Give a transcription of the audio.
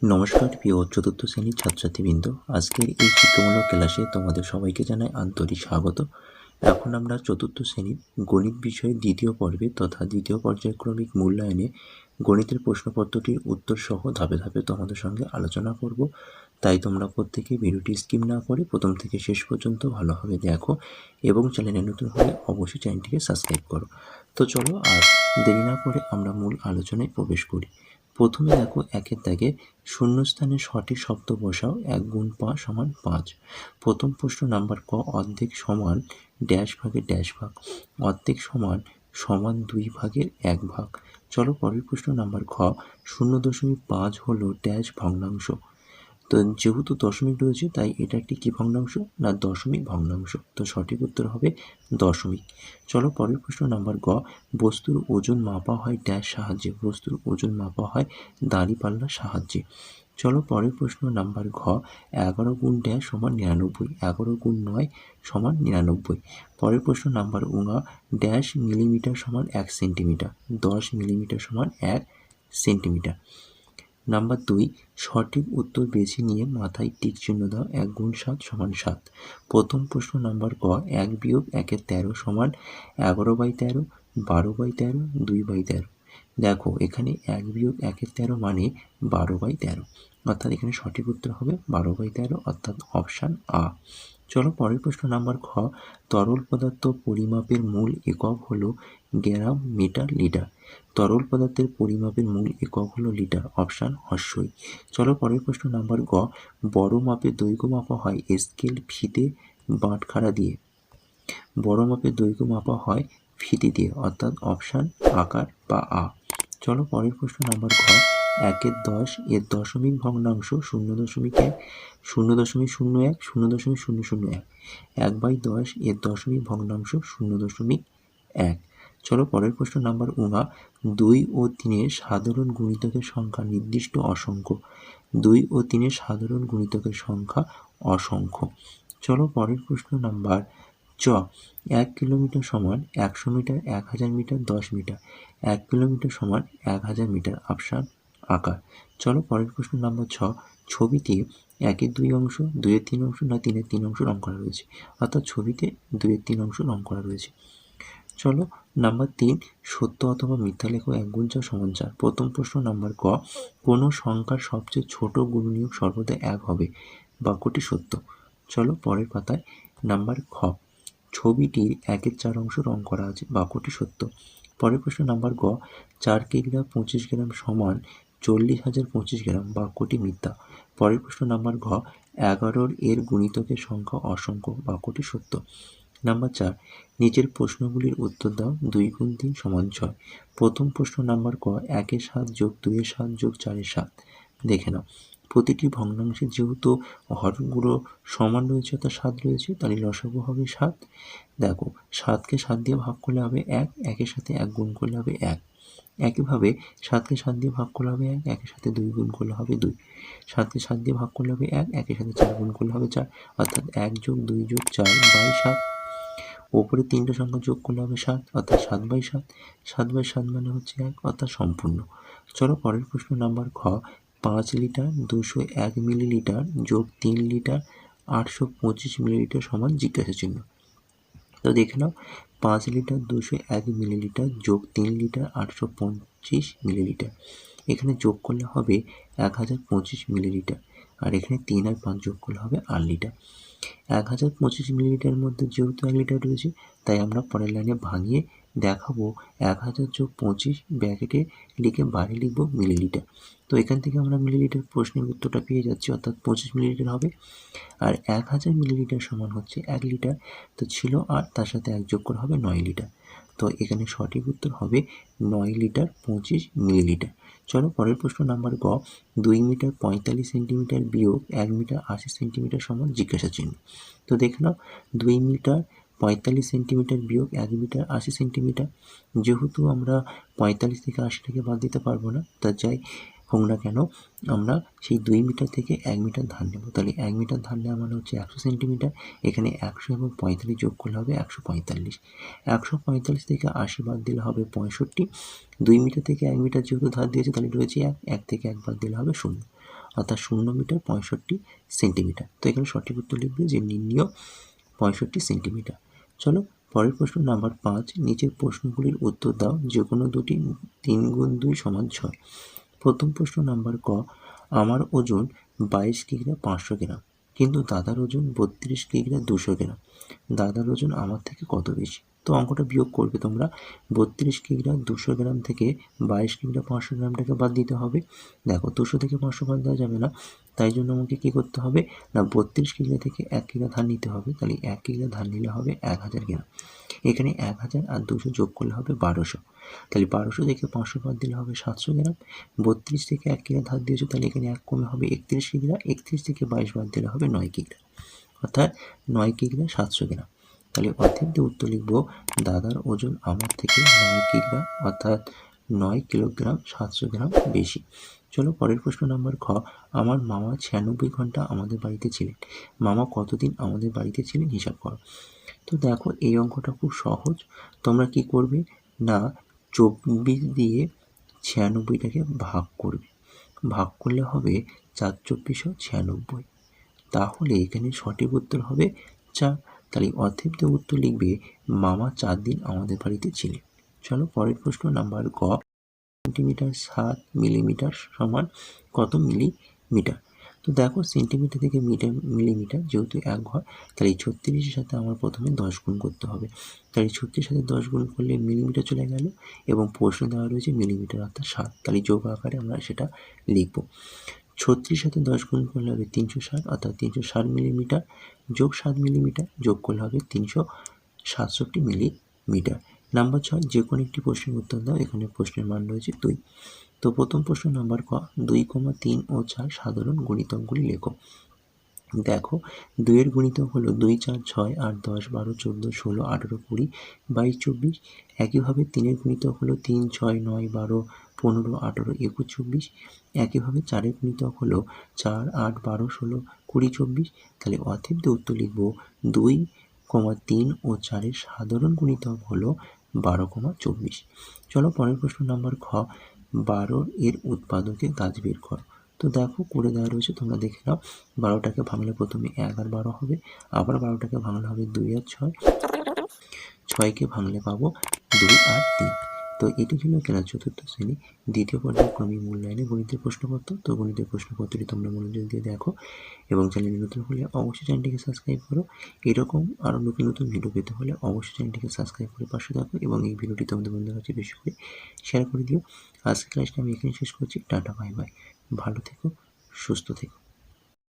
নমস্কার প্রিয় চতুর্থ শ্রেণীর ছাত্রছাত্রীবৃন্দ, আজকের এই শিক্ষামূলক ক্লাসে তোমাদের সবাইকে জানাই আন্তরিক স্বাগত। এখন আমরা চতুর্থ শ্রেণীর গণিত বিষয়ের দ্বিতীয় পর্বে তথা দ্বিতীয় পর্যায়ক্রমিক মূল্যায়নে গণিতের প্রশ্নপত্রটির উত্তর সহ ধাপে ধাপে তোমাদের সঙ্গে আলোচনা করব। তাই তোমরা প্রত্যেকে ভিডিওটি স্কিপ না করে প্রথম থেকে শেষ পর্যন্ত ভালোভাবে দেখো এবং চ্যানেলে নতুন হলে অবশ্যই চ্যানেলটিকে সাবস্ক্রাইব করো। তো চলো আর দেরি না করে আমরা মূল আলোচনায় প্রবেশ করি। প্রথমে দেখো একের দাগে শূন্যস্থানে সঠিক শব্দ বসাও। 1 গুণ 5 সমান 5। প্রথম প্রশ্ন নাম্বার ক, অর্ধেক সমান ড্যাশ ভাগের ড্যাশ ভাগ। অর্ধেক সমান সমান 2 ভাগের 1 ভাগ। চলো পরের প্রশ্ন নাম্বার খ, 0.5 হলো ড্যাশ ভগ্নাংশ। তো যেহেতু দশমিক রয়েছে তাই এটা একটি কী ভগ্নাংশ না দশমিক ভগ্নাংশ। তো সঠিক উত্তর হবে দশমিক। চলো পরের প্রশ্ন নাম্বার গ, বস্তুর ওজন মাপা হয় ড্যাশ সাহায্যে। বস্তুর ওজন মাপা হয় দাঁড়িপাল্লার সাহায্যে। চলো পরের প্রশ্ন নাম্বার ঘ, 11 গুণ ড্যাশ সমান 99। 11 গুণ 9 সমান 99। পরের প্রশ্ন নাম্বার উঙা, ড্যাশ মিলিমিটার সমান 1 সেন্টিমিটার। 10 মিলিমিটার সমান 1 সেন্টিমিটার। নাম্বার 2, সঠিক উত্তর বেছে নিয়ে মাথায় টিক চিহ্ন দাও। 1 গুণ 7 সমান 7। প্রথম প্রশ্ন নাম্বার ক, 1 বিয়োগ 1-এর 13 সমান 11/13, 12/13, 2/13। দেখো এখানে 1 বিয়োগ 1-এর 13 মানে 12/13, অর্থাৎ এখানে সঠিক উত্তর হবে 12/13, অর্থাৎ অপশান আ। চলো পরের প্রশ্ন নাম্বার খ, তরল পদার্থ পরিমাপের মূল একক হলো গ্রাম, মিটার, লিটার। তরল পদার্থের পরিমাপের মূল একক হলো লিটার, অপশান হর্ষই। চলো পরের প্রশ্ন নাম্বার গ, বড় মাপের দৈর্ঘ্য মাপা হয় স্কেল, ফিতে, বাটখারা দিয়ে। বড় মাপের দৈর্ঘ্য মাপা হয় ফিতে দিয়ে, অর্থাৎ অপশান আকার বা আ। চলো পরের প্রশ্ন নাম্বার খ, 1-এর 10 এর দশমিক ভগ্নাংশ 0.1, 0.01, 0.001। 1/10 এর দশমিক ভগ্নাংশ 0.1। চলো পরের প্রশ্ন নাম্বার উঙা, 2 ও 3-এর সাধারণ গুণিতকের সংখ্যা নির্দিষ্ট অসংখ্য। 2 ও 3-এর সাধারণ গুণিতকের সংখ্যা অসংখ্য। চলো পরের প্রশ্ন নাম্বার চ, 1 কিলোমিটার সমান 100 মিটার, 1000 মিটার, 10 মিটার। 1 কিলোমিটার সমান 1000 মিটার, অপশান আকার। চলো পরের প্রশ্ন নাম্বার ছ, ছবিতে 1-এর 2 অংশ, 2-এর 3 অংশ না 3-এর 3 অংশ রং করা রয়েছে, অর্থাৎ ছবিতে 2-এর 3 অংশ রং করা রয়েছে। চলো নাম্বার 3, সত্য অথবা মিথ্যা লেখো। 1 গুণ 4 সমান 4। প্রথম প্রশ্ন নাম্বার ক, কোনো সংখ্যার সবচেয়ে ছোট গুণনীয়ক সর্বদা 1 হবে। বাক্যটি সত্য। চলো পরের পাতায় নাম্বার খ, ছবিটির 1-এর 4 অংশ রং করা আছে। বাক্যটি সত্য। পরের প্রশ্ন নাম্বার গ, 4 কিগ্রা 25 গ্রাম সমান 40,025 গ্রাম। বাক্যটি মিথ্যা। পরের প্রশ্ন নাম্বার ঘ, 11 এর গুণিতকের সংখ্যা অসংখ্য। বাক্যটি সত্য। নাম্বার 4, নিচের প্রশ্নগুলির উত্তর দাও। 2 গুণ 3 সমান 6। প্রথম প্রশ্ন নাম্বার ক, 1-এর 7 যোগ 2-এর 7 যোগ 4-এর 7। দেখে নাও প্রতিটি ভগ্নাংশের যেহেতু হরগুলো সমান রয়েছে অর্থাৎ 7 রয়েছে, তাহলে লসাগু হবে 7। দেখো 7কে 7 দিয়ে ভাগ করলে হবে 1, 1-এর সাথে 1 গুণ করলে হবে 1। একইভাবে 7কে 7 দিয়ে ভাগ করলে হবে 1, 1-এর সাথে 2 গুণ করলে হবে 2। 7কে 7 দিয়ে ভাগ করলে হবে 1, 1-এর সাথে 4 গুণ করলে হবে 4, অর্থাৎ 1 যোগ 2 যোগ 4/7। ওপরে 3টে সংখ্যা যোগ করলে হবে 7, অর্থাৎ 7/7। 7/7 মানে হচ্ছে 1, অর্থাৎ সম্পূর্ণ। চলো পরের প্রশ্ন নাম্বার খ, 5 লিটার 201 মিলিলিটার যোগ 3 লিটার 825 মিলিলিটার সমান জিজ্ঞাসা চিহ্ন। তো দেখে নাও 5 লিটার 201 মিলিলিটার যোগ 3 লিটার 825 মিলিলিটার। এখানে যোগ করলে হবে 1025 মিলিলিটার, আর এখানে 3 আর 5 যোগ করলে হবে 8 লিটার। 1025 মিলিলিটারের মধ্যে যেহেতু 1 লিটার রয়েছে, তাই আমরা পরের লাইনে ভাঙিয়ে দেখাবো 1000 যোগ 25 ব্র্যাকেটে লিখে বাইরে লিখবো মিলিলিটার। তো এখান থেকে আমরা মিলিলিটার প্রশ্নের উত্তরটা পেয়ে যাচ্ছি, অর্থাৎ 25 মিলিলিটার হবে। আর 1000 মিলিলিটার সমান হচ্ছে 1 লিটার, তো ছিল আর তার সাথে 1 যোগ করা হবে 9 লিটার। তো এখানে সঠিক উত্তর হবে 9 লিটার 25 মিলিলিটার। চলো পরের প্রশ্ন নাম্বার গ, 2 মিটার 45 সেন্টিমিটার বিয়োগ 1 মিটার 80 সেন্টিমিটার সমান জিজ্ঞাসা চিহ্ন। তো দেখে নাও 2 মিটার 45 সেন্টিমিটার বিয়োগ 1 মিটার 80 সেন্টিমিটার। যেহেতু আমরা 45 থেকে 80টাকে বাদ দিতে পারবো না, তা যাই হোক না কেন আমরা সেই 2 মিটার থেকে 1 মিটার ধার নেব। তাহলে 1 মিটার ধার নেওয়া মানে হচ্ছে 100 সেন্টিমিটার। এখানে 100 এবং 45 যোগ করলে হবে 145। 145 থেকে 80 বাদ দিলে হবে 65। 2 মিটার থেকে 1 মিটার যেহেতু ধার দিয়েছে তাহলে রয়েছে 1, 1 থেকে 1 বাদ দিলে হবে 0, অর্থাৎ 0 মিটার 65 সেন্টিমিটার। তো এখানে সঠিক উত্তর লিখবে যে নির্ণীয় 65 সেন্টিমিটার। চলো পরের প্রশ্ন নাম্বার 5, নিচের প্রশ্নগুলির উত্তর দাও, যে কোনো দুটি 3 গুণ 2 সমান 6। প্রথম প্রশ্ন নাম্বার ক, আমার ওজন 22 কিগ্রা 500 গ্রাম, কিন্তু দাদার ওজন 32 কিগ্রা 200 গ্রাম। দাদার ওজন আমার থেকে কত বেশি? তো অঙ্কটা বিয়োগ করবে তোমরা। 32 কিগ্রা 200 গ্রাম থেকে 22 কিগ্রা 500 গ্রামটাকে বাদ দিতে হবে। দেখো 200 থেকে 500 বাদ দেওয়া যাবে না, তাই জন্য আমাকে কী করতে হবে না 32 কিগ্রা থেকে 1 কিগ্রা ধান নিতে হবে। তাহলে 1 কিগ্রা ধান নিলে হবে 1000 গ্রাম। এখানে 1000 আর 200 যোগ করলে হবে 1200। তাহলে 1200 থেকে 500 বাদ দিলে হবে 700 গ্রাম। 32 থেকে 1 কিগ্রা ধান দিয়েছো, তাহলে এখানে 1 কমে হবে 31 কিগ্রা। 31 থেকে 22 বাদ দিলে হবে 9 কিগ্রা, অর্থাৎ 9 কিগ্রা 700 গ্রাম। তাহলে অর্ধেক উত্তর লিখব দাদার ওজন আমার থেকে 9 কিগ্রা অর্থাৎ 9 কিলোগ্রাম 700 গ্রাম বেশি। চলো পরের প্রশ্ন নাম্বার খ, আমার মামা 96 ঘন্টা আমাদের বাড়িতে ছিলেন। মামা কতদিন আমাদের বাড়িতে ছিলেন হিসাব করো। তো দেখো এই অঙ্কটা খুব সহজ। তোমরা কি করবে না 24 দিয়ে 96টাকে ভাগ করবে। ভাগ করলে হবে 4 24 96। তাহলে এখানে সঠিক উত্তর হবে 4। তাহলে অর্ধেক উত্তর লিখবে মামা 4 দিন আমাদের বাড়িতে ছিলেন। চলো পরের প্রশ্ন নাম্বার ক, সেন্টিমিটার 7 মিলিমিটার সমান কত মিলিমিটার। তো দেখো সেন্টিমিটার থেকে মিলিমিটার যেহেতু 1 ঘর, তাহলে এই 36-এর সাথে আমার প্রথমে 10 গুণ করতে হবে। তাহলে 36-এর সাথে 10 গুণ করলে মিলিমিটার চলে গেল, এবং প্রশ্ন দেওয়া রয়েছে মিলিমিটার অর্থাৎ 7। তাহলে যোগ আকারে আমরা সেটা লিখব। 36 সাথে 10 গুণ করলে হবে 360 অর্থাৎ 360 মিলিমিটার, যোগ 7 মিলিমিটার যোগ করলে হবে 367 মিলিমিটার। নাম্বার 6, যে কোনো একটি প্রশ্নের উত্তর দাও। এখানে প্রশ্নের মান রয়েছে 2। তো প্রথম প্রশ্ন নাম্বার ক, 2, 3 ও 4 সাধারণ গুণিতকগুলি লেখো। দেখো 2 এর গুণিতক হলো 2, 4, 6, 8, 10, 12, 14, 16, 18, 20, 22, 24। একইভাবে 3 এর গুণিতক হলো 3, 6, 9, 12, 15, 18, 21, 24। একইভাবে 4 এর গুণিতক হলো 4, 8, 12, 16, 20, 24। তাহলে অতএব উত্তর লিখব 2, 3 ও 4 এর সাধারণ গুণিতক হলো 12, 24। চলো পরের প্রশ্ন নাম্বার খ, 12 এর উৎপাদকের কাজ বের করো। তো দেখো করে দেওয়া রয়েছে, তোমরা দেখে নাও। 12টাকে ভাঙলে প্রথমে 1 আর 12 হবে, আবার 12টাকে ভাঙলে হবে 2 আর 6, 6কে ভাঙলে পাবো 2 আর 3। তো এটি ছিল ক্লাস 4th শ্রেণী দ্বিতীয় পর্যায়ক্রমিক মূল্যায়নে গণিতের প্রশ্নপত্র। তো গণিতের প্রশ্নপত্রটি তোমরা মনোযোগ দিয়ে দেখো, এবং চ্যানেলে নতুন হলে অবশ্যই চ্যানেলটিকে সাবস্ক্রাইব করো। এরকম আরও নতুন নতুন ভিডিও পেতে হলে অবশ্যই চ্যানেলটিকে সাবস্ক্রাইব করে পাশে থাকো, এবং এই ভিডিওটি তোমাদের বন্ধুদের কাছে বেশি করে শেয়ার করে দিও। আজকের ক্লাসটা আমি এখানে শেষ করছি। Tata, bye bye. ভালো থেকো, সুস্থ থেকো।